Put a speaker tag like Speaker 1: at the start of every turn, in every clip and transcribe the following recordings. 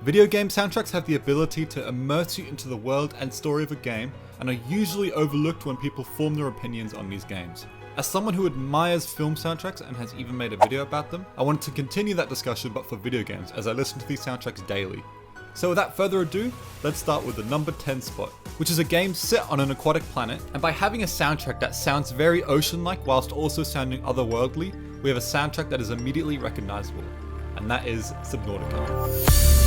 Speaker 1: Video game soundtracks have the ability to immerse you into the world and story of a game, and are usually overlooked when people form their opinions on these games. As someone who admires film soundtracks and has even made a video about them, I wanted to continue that discussion but for video games, as I listen to these soundtracks daily. So without further ado, let's start with the number 10 spot, which is a game set on an aquatic planet, and by having a soundtrack that sounds very ocean-like whilst also sounding otherworldly, we have a soundtrack that is immediately recognizable, and that is Subnautica.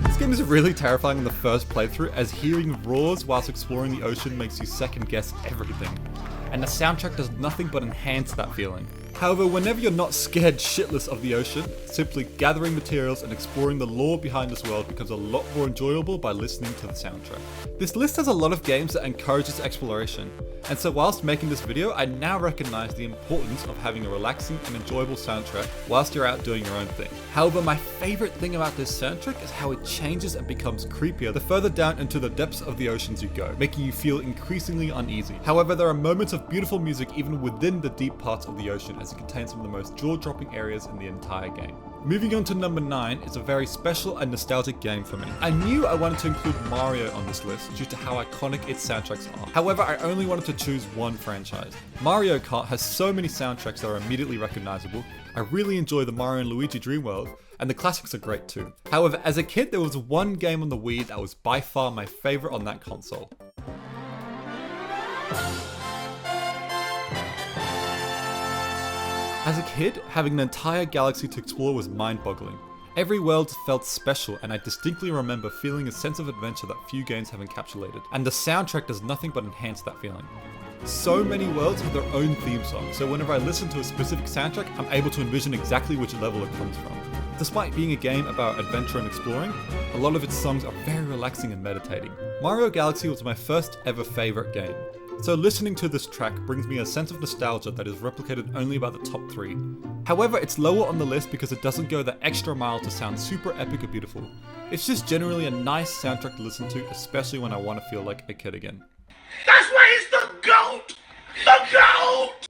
Speaker 1: This game is really terrifying on the first playthrough, as hearing roars whilst exploring the ocean makes you second guess everything, and the soundtrack does nothing but enhance that feeling. However, whenever you're not scared shitless of the ocean, simply gathering materials and exploring the lore behind this world becomes a lot more enjoyable by listening to the soundtrack. This list has a lot of games that encourage this exploration, and so whilst making this video, I now recognize the importance of having a relaxing and enjoyable soundtrack whilst you're out doing your own thing. However, my favorite thing about this soundtrack is how it changes and becomes creepier the further down into the depths of the oceans you go, making you feel increasingly uneasy. However, there are moments of beautiful music even within the deep parts of the ocean, as it contains some of the most jaw-dropping areas in the entire game. Moving on to number 9 is a very special and nostalgic game for me. I knew I wanted to include Mario on this list due to how iconic its soundtracks are. However, I only wanted to choose one franchise. Mario Kart has so many soundtracks that are immediately recognizable. I really enjoy the Mario and Luigi Dream World, and the classics are great too. However, as a kid, there was one game on the Wii that was by far my favorite on that console. As a kid, having an entire galaxy to explore was mind-boggling. Every world felt special, and I distinctly remember feeling a sense of adventure that few games have encapsulated, and the soundtrack does nothing but enhance that feeling. So many worlds have their own theme song, so whenever I listen to a specific soundtrack, I'm able to envision exactly which level it comes from. Despite being a game about adventure and exploring, a lot of its songs are very relaxing and meditating. Mario Galaxy was my first ever favorite game. So listening to this track brings me a sense of nostalgia that is replicated only by the top 3. However, it's lower on the list because it doesn't go the extra mile to sound super epic or beautiful. It's just generally a nice soundtrack to listen to, especially when I want to feel like a kid again.
Speaker 2: That's why he's the GOAT! The GOAT!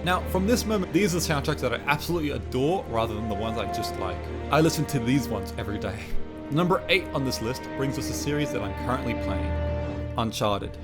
Speaker 1: Now, from this moment, these are the soundtracks that I absolutely adore rather than the ones I just like. I listen to these ones every day. Number 8 on this list brings us a series that I'm currently playing, Uncharted.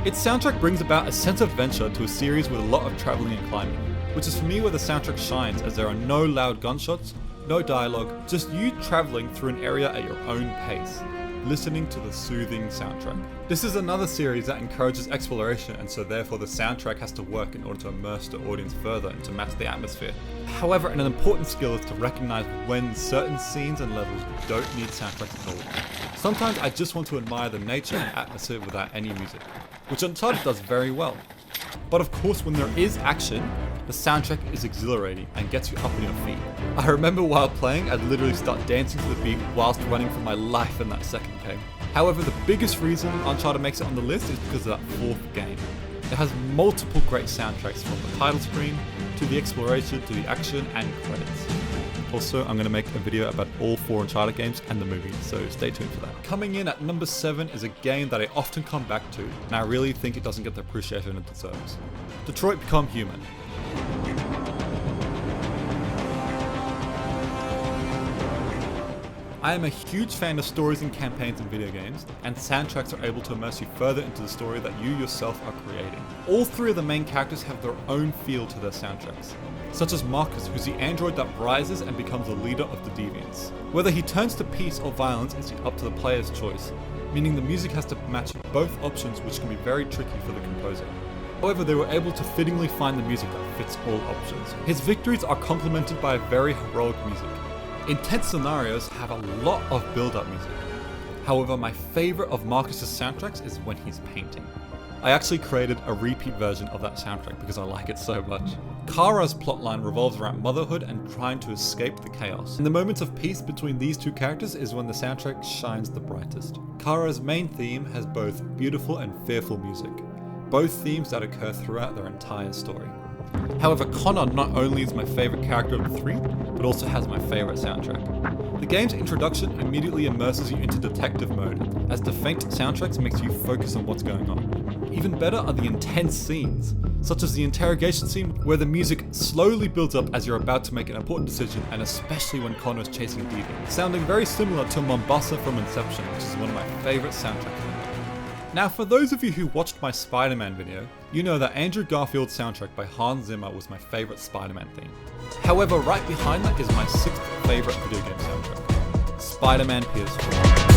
Speaker 1: Its soundtrack brings about a sense of adventure to a series with a lot of travelling and climbing, which is for me where the soundtrack shines, as there are no loud gunshots, no dialogue, just you travelling through an area at your own pace, listening to the soothing soundtrack. This is another series that encourages exploration, and so therefore the soundtrack has to work in order to immerse the audience further and to match the atmosphere. However, an important skill is to recognize when certain scenes and levels don't need soundtracks at all. Sometimes I just want to admire the nature and atmosphere without any music, which Uncharted does very well. But of course, when there is action, the soundtrack is exhilarating and gets you up on your feet. I remember while playing, I'd literally start dancing to the beat whilst running for my life in that second game. However, the biggest reason Uncharted makes it on the list is because of that 4th game. It has multiple great soundtracks, from the title screen, to the exploration, to the action, and credits. Also, I'm going to make a video about all 4 Uncharted games and the movie, so stay tuned for that. Coming in at number 7 is a game that I often come back to, and I really think it doesn't get the appreciation it deserves. Detroit Become Human. I am a huge fan of stories and campaigns in video games, and soundtracks are able to immerse you further into the story that you yourself are creating. All 3 of the main characters have their own feel to their soundtracks, such as Marcus, who's the android that rises and becomes the leader of the Deviants. Whether he turns to peace or violence is up to the player's choice, meaning the music has to match both options, which can be very tricky for the composer. However, they were able to fittingly find the music that fits all options. His victories are complemented by very heroic music. Intense scenarios have a lot of build-up music. However, my favorite of Marcus's soundtracks is when he's painting. I actually created a repeat version of that soundtrack because I like it so much. Kara's plotline revolves around motherhood and trying to escape the chaos. And the moments of peace between these 2 characters is when the soundtrack shines the brightest. Kara's main theme has both beautiful and fearful music, both themes that occur throughout their entire story. However, Connor not only is my favorite character of the 3, but also has my favourite soundtrack. The game's introduction immediately immerses you into detective mode, as the faint soundtracks makes you focus on what's going on. Even better are the intense scenes, such as the interrogation scene where the music slowly builds up as you're about to make an important decision, and especially when Connor's chasing a demon, sounding very similar to Mombasa from Inception, which is one of my favourite soundtracks. Now, for those of you who watched my Spider-Man video, you know that Andrew Garfield's soundtrack by Hans Zimmer was my favourite Spider-Man theme. However, right behind that is my 6th favourite video game soundtrack, Spider-Man PS4.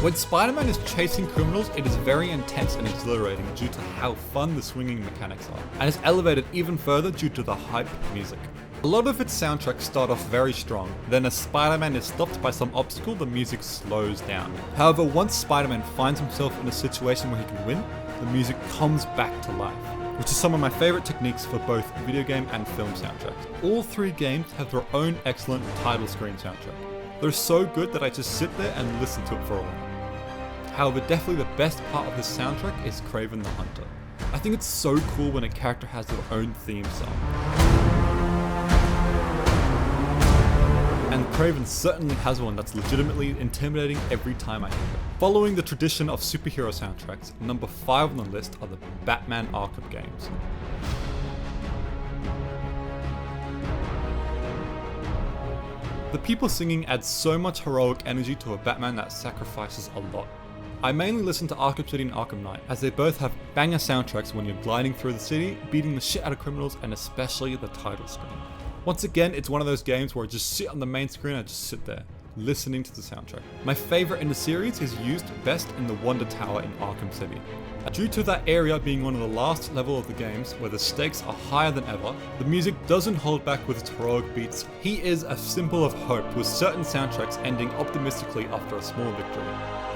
Speaker 1: When Spider-Man is chasing criminals, it is very intense and exhilarating due to how fun the swinging mechanics are, and is elevated even further due to the hype music. A lot of its soundtracks start off very strong, then as Spider-Man is stopped by some obstacle, the music slows down. However, once Spider-Man finds himself in a situation where he can win, the music comes back to life, which is some of my favourite techniques for both video game and film soundtracks. All 3 games have their own excellent title screen soundtrack. They're so good that I just sit there and listen to it for a while. However, definitely the best part of this soundtrack is Kraven the Hunter. I think it's so cool when a character has their own theme song. And Kraven certainly has one that's legitimately intimidating every time I hear it. Following the tradition of superhero soundtracks, number 5 on the list are the Batman Arkham games. The people singing add so much heroic energy to a Batman that sacrifices a lot. I mainly listen to Arkham City and Arkham Knight, as they both have banger soundtracks when you're gliding through the city, beating the shit out of criminals, and especially the title screen. Once again, it's one of those games where I just sit on the main screen and I just sit there, listening to the soundtrack. My favourite in the series is used best in the Wonder Tower in Arkham City. Due to that area being one of the last level of the games where the stakes are higher than ever, the music doesn't hold back with its heroic beats. He is a symbol of hope, with certain soundtracks ending optimistically after a small victory.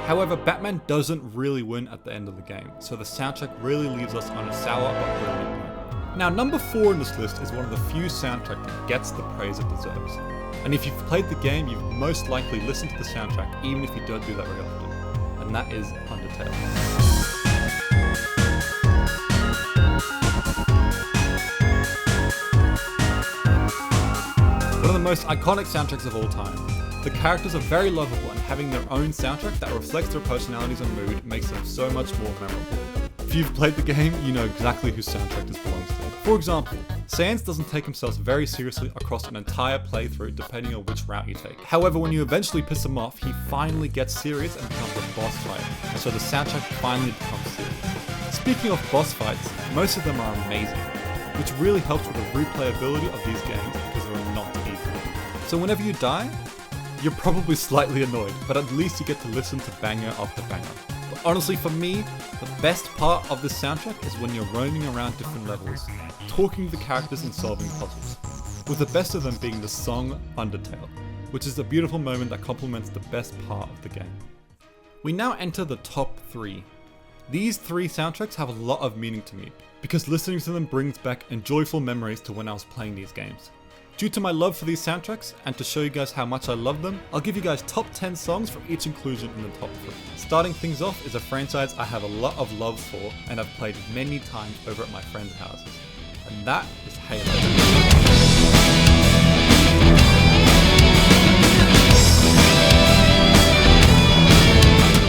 Speaker 1: However, Batman doesn't really win at the end of the game, so the soundtrack really leaves us on a sour but brilliant note. Now, number 4 on this list is one of the few soundtracks that gets the praise it deserves. And if you've played the game, you've most likely listened to the soundtrack, even if you don't do that very often. And that is Undertale. One of the most iconic soundtracks of all time. The characters are very lovable, and having their own soundtrack that reflects their personalities and mood makes them so much more memorable. If you've played the game, you know exactly whose soundtrack this belongs to. For example, Sans doesn't take himself very seriously across an entire playthrough depending on which route you take. However, when you eventually piss him off, he finally gets serious and becomes a boss fight, and so the soundtrack finally becomes serious. Speaking of boss fights, most of them are amazing, which really helps with the replayability of these games because they're not easy. So whenever you die, you're probably slightly annoyed, but at least you get to listen to banger after banger. But honestly, for me, the best part of this soundtrack is when you're roaming around different levels, talking to the characters and solving puzzles, with the best of them being the song Undertale, which is a beautiful moment that complements the best part of the game. We now enter the top 3. These 3 soundtracks have a lot of meaning to me, because listening to them brings back joyful memories to when I was playing these games. Due to my love for these soundtracks, and to show you guys how much I love them, I'll give you guys top 10 songs for each inclusion in the top 3. Starting things off is a franchise I have a lot of love for, and I've played many times over at my friends' houses. And that is Halo.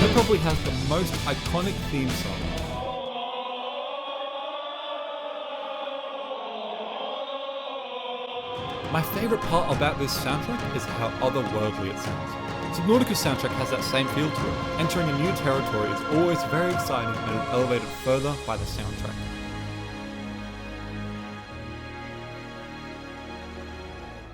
Speaker 1: It probably has the most iconic theme song. My favourite part about this soundtrack is how otherworldly it sounds. Subnautica's soundtrack has that same feel to it. Entering a new territory is always very exciting and is elevated further by the soundtrack.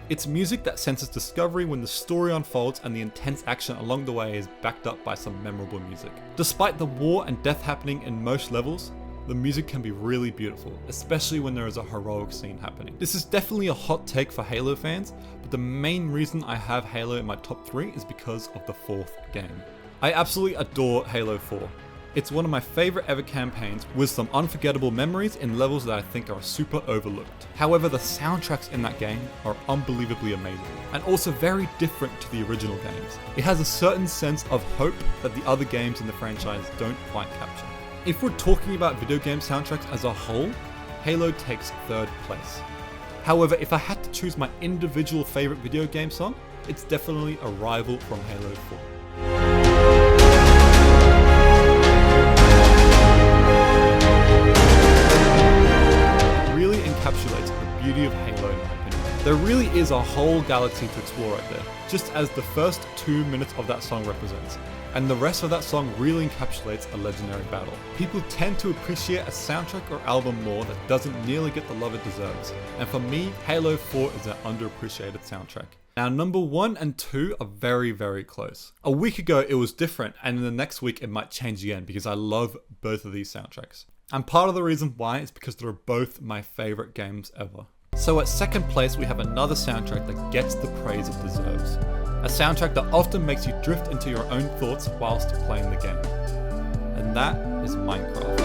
Speaker 1: It's music that senses discovery when the story unfolds, and the intense action along the way is backed up by some memorable music. Despite the war and death happening in most levels, the music can be really beautiful, especially when there is a heroic scene happening. This is definitely a hot take for Halo fans, but the main reason I have Halo in my top 3 is because of the 4th game. I absolutely adore Halo 4. It's one of my favourite ever campaigns, with some unforgettable memories in levels that I think are super overlooked. However, the soundtracks in that game are unbelievably amazing, and also very different to the original games. It has a certain sense of hope that the other games in the franchise don't quite capture. If we're talking about video game soundtracks as a whole, Halo takes third place. However, if I had to choose my individual favorite video game song, it's definitely a rival from Halo 4. Really encapsulates the beauty of Halo in my opinion. There really is a whole galaxy to explore right there, just as the first 2 minutes of that song represents. And the rest of that song really encapsulates a legendary battle. People tend to appreciate a soundtrack or album more that doesn't nearly get the love it deserves. And for me, Halo 4 is an underappreciated soundtrack. Now, number 1 and 2 are very, very close. A week ago, it was different, and in the next week, it might change again because I love both of these soundtracks. And part of the reason why is because they're both my favorite games ever. So at second place, we have another soundtrack that gets the praise it deserves. A soundtrack that often makes you drift into your own thoughts whilst playing the game. And that is Minecraft.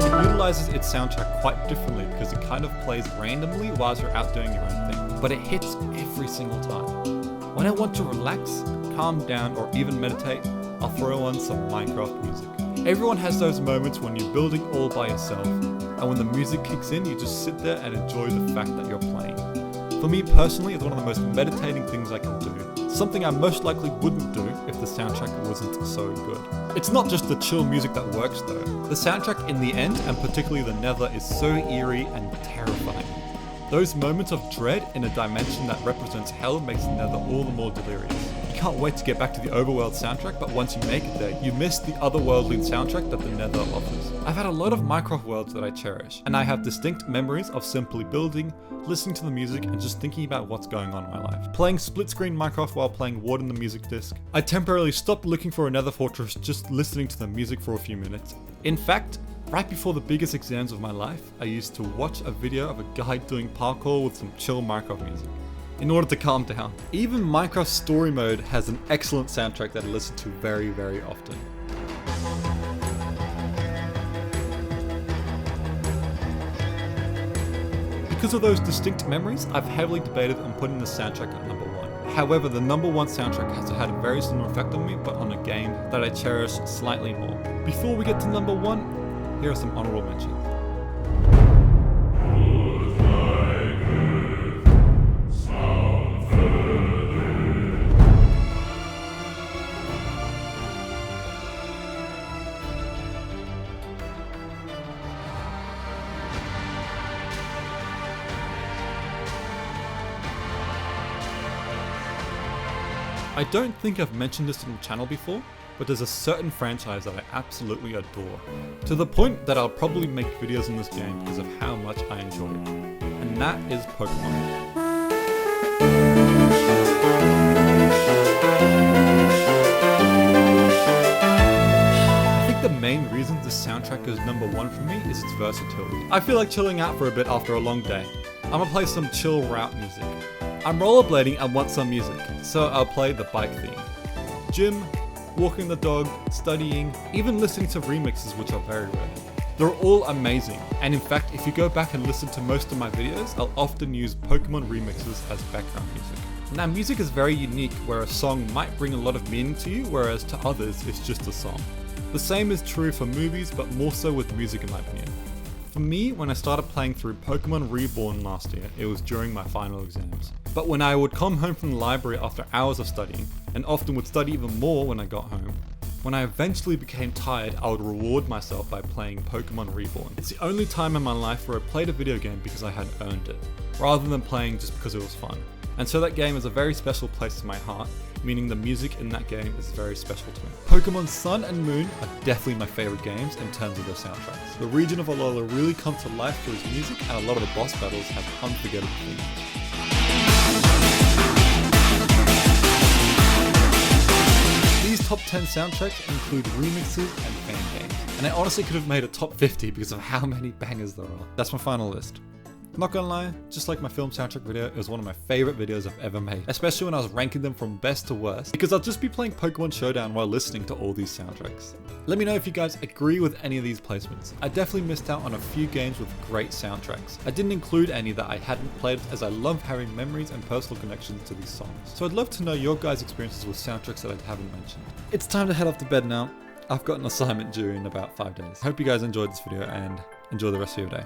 Speaker 1: It utilizes its soundtrack quite differently because it kind of plays randomly whilst you're out doing your own thing. But it hits every single time. When I want to relax, calm down, or even meditate, I'll throw on some Minecraft music. Everyone has those moments when you're building all by yourself, and when the music kicks in, you just sit there and enjoy the fact that you're playing. For me personally, it's one of the most meditating things I can do. Something I most likely wouldn't do if the soundtrack wasn't so good. It's not just the chill music that works though. The soundtrack in the end, and particularly the Nether, is so eerie and terrifying. Those moments of dread in a dimension that represents hell makes Nether all the more delirious. You can't wait to get back to the overworld soundtrack, but once you make it there, you miss the otherworldly soundtrack that the Nether offers. I've had a lot of Minecraft worlds that I cherish, and I have distinct memories of simply building, listening to the music, and just thinking about what's going on in my life. Playing split-screen Minecraft while playing Ward in the music disc. I temporarily stopped looking for a Nether fortress just listening to the music for a few minutes. In fact, right before the biggest exams of my life, I used to watch a video of a guy doing parkour with some chill Minecraft music in order to calm down. Even Minecraft Story Mode has an excellent soundtrack that I listen to very, very often. Because of those distinct memories, I've heavily debated on putting the soundtrack at number 1. However, the number 1 soundtrack has had a very similar effect on me, but on a game that I cherish slightly more. Before we get to number 1, here are some honorable mentions. I don't think I've mentioned this on the channel before, but there's a certain franchise that I absolutely adore. To the point that I'll probably make videos on this game because of how much I enjoy it. And that is Pokemon. I think the main reason this soundtrack is number 1 for me is its versatility. I feel like chilling out for a bit after a long day. I'm gonna play some chill route music. I'm rollerblading and want some music, so I'll play the bike theme. Gym, walking the dog, studying, even listening to remixes, which are very rare. They're all amazing, and in fact, if you go back and listen to most of my videos, I'll often use Pokemon remixes as background music. Now, music is very unique, where a song might bring a lot of meaning to you, whereas to others, it's just a song. The same is true for movies, but more so with music in my opinion. For me, when I started playing through Pokemon Reborn last year, it was during my final exams. But when I would come home from the library after hours of studying, and often would study even more when I got home, when I eventually became tired, I would reward myself by playing Pokemon Reborn. It's the only time in my life where I played a video game because I had earned it, rather than playing just because it was fun. And so that game is a very special place in my heart, meaning the music in that game is very special to me. Pokemon Sun and Moon are definitely my favorite games in terms of their soundtracks. The region of Alola really comes to life through its music, and a lot of the boss battles have unforgettable themes. These top 10 soundtracks include remixes and fan games, and I honestly could have made a top 50 because of how many bangers there are. That's my final list. Not gonna lie, just like my film soundtrack video, it was one of my favorite videos I've ever made, especially when I was ranking them from best to worst, because I'll just be playing Pokemon Showdown while listening to all these soundtracks. Let me know if you guys agree with any of these placements. I definitely missed out on a few games with great soundtracks. I didn't include any that I hadn't played, as I love having memories and personal connections to these songs. So I'd love to know your guys' experiences with soundtracks that I haven't mentioned. It's time to head off to bed now. I've got an assignment due in about 5 days. I hope you guys enjoyed this video and enjoy the rest of your day.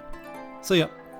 Speaker 1: See ya!